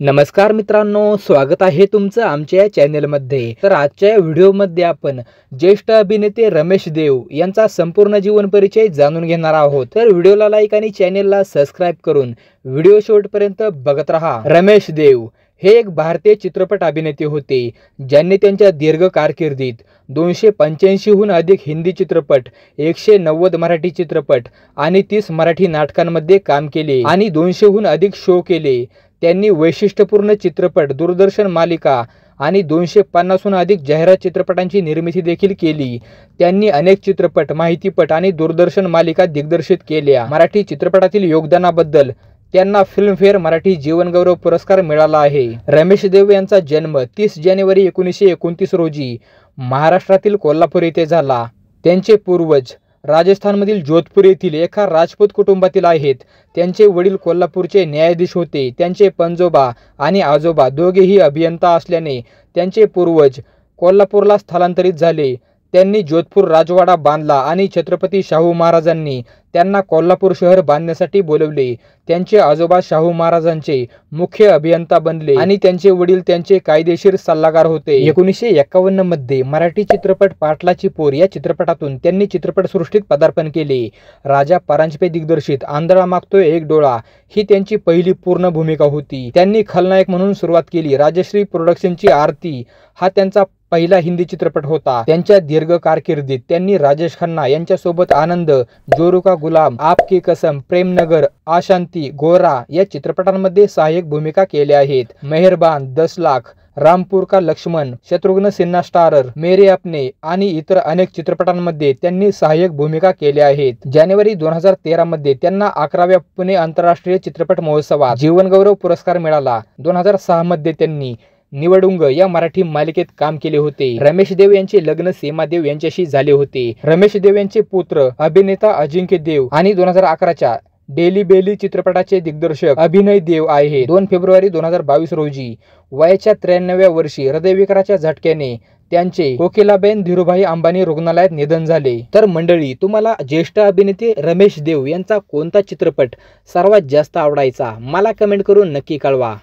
नमस्कार मित्रांनो, स्वागत आहे तुमचं आमच्या चॅनलमध्ये। तर आजच्या व्हिडिओमध्ये आपण ज्येष्ठ अभिनेते रमेश देव यांचा संपूर्ण जीवन परिचय जाणून घेणार आहोत। तर व्हिडिओला लाईक आणि चॅनलला सबस्क्राइब करून व्हिडिओ शेवटपर्यंत बघत रहा। रमेश देव हे एक भारतीय चित्रपट अभिनेते होते ज्यांनी त्यांच्या दीर्घ कारकिर्दीत 285 हून अधिक हिंदी चित्रपट, 190 मराठी चित्रपट आणि 30 मराठी नाटकांमध्ये काम केले आणि 200 हून अधिक शो केले। त्यांनी वैशिष्ट्यपूर्ण चित्रपट, दूरदर्शन मालिका आणि 250 हून अधिक जाहिरात चित्रपटांची निर्मिती देखील केली। त्यांनी अनेक चित्रपट, माहितीपट आणि दूरदर्शन मालिका दिग्दर्शित केल्या। मराठी चित्रपटातील योगदानाबद्दल त्यांना फिल्मफेअर मराठी जीवनगौरव पुरस्कार मिळाला आहे। रमेश देव यांचा जन्म 30 जानेवारी 1929 रोजी महाराष्ट्रातील कोल्हापूर येथे झाला। त्यांचे पूर्वज राजस्थानमधील जोधपूर येथील एका राजपूत कुटुंबातील आहेत। त्यांचे वडील कोल्हापूरचे न्यायाधीश होते। त्यांचे पणजोबा आणि आजोबा दोघेही अभियंता असल्याने त्यांचे पूर्वज कोल्हापूरला स्थलांतरित झाले। त्यांनी जोधपूर राजवाडा बांधला आणि छत्रपती शाहू महाराजांनी त्यांना कोल्हापूर शहर बांधण्यासाठी बोलवले। त्यांचे आजोबा शाहू महाराजांचे मुख्य अभियंता बनले आणि त्यांचे वडील त्यांचे कायदेशीर सल्लागार होते। 1951 मध्ये मराठी चित्रपट पाटलाची पोर या चित्रपटातून त्यांनी चित्रपटसृष्टीत पदार्पण केले। राजा परांजपे दिग्दर्शित आंधळा मागतोय एक डोळा ही त्यांची पहिली पूर्ण भूमिका होती। त्यांनी खलनायक म्हणून सुरुवात केली। राजश्री प्रोडक्शनची आरती हा त्यांचा पहिला हिंदी चित्रपट होता। त्यांच्या दीर्घ कारकिर्दीत त्यांनी राजेश खन्ना यांच्यासोबत आनंद, जोरू का गुलाम, आपकी कसम, प्रेमनगर, आशांती, गोरा या चित्रपटांमध्ये सहाय्यक भूमिका केल्या आहेत। मेहरबान, 10 लाख, रामपुर का लक्ष्मण, शत्रुघ्न सिन्हा स्टारर, मेरे अपने आणि इतर अनेक चित्रपटांमध्ये त्यांनी सहाय्यक भूमिका केल्या आहेत। जानेवारी 2013 मध्ये त्यांना 11व्या पुणे आंतरराष्ट्रीय चित्रपट महोत्सवात जीवनगौरव पुरस्कार मिळाला। 2006 मध्ये त्यांनी निवडुंग या मराठी मालिकेत काम केले होते। रमेश देव यांचे लग्न सीमा देव यांच्याशी झाले होते। रमेश देव यांचे पुत्र अभिनेता अजिंक्य देव आणि 2011च्या डेली बेली चित्रपटाचे दिग्दर्शक अभिनय देव आहे। 2 फेब्रुवारी 2022 रोजी वयाच्या 93व्या वर्षी हृदयविकाराच्या झटक्याने त्यांचे कोकिलाबेन धीरूभाई अंबानी रुग्णालयात निधन झाले। तर मंडळी, तुम्हाला ज्येष्ठ अभिनेते रमेश देव यांचा कोणता चित्रपट सर्वात जास्त आवडायचा मला कमेंट करून नक्की कळवा।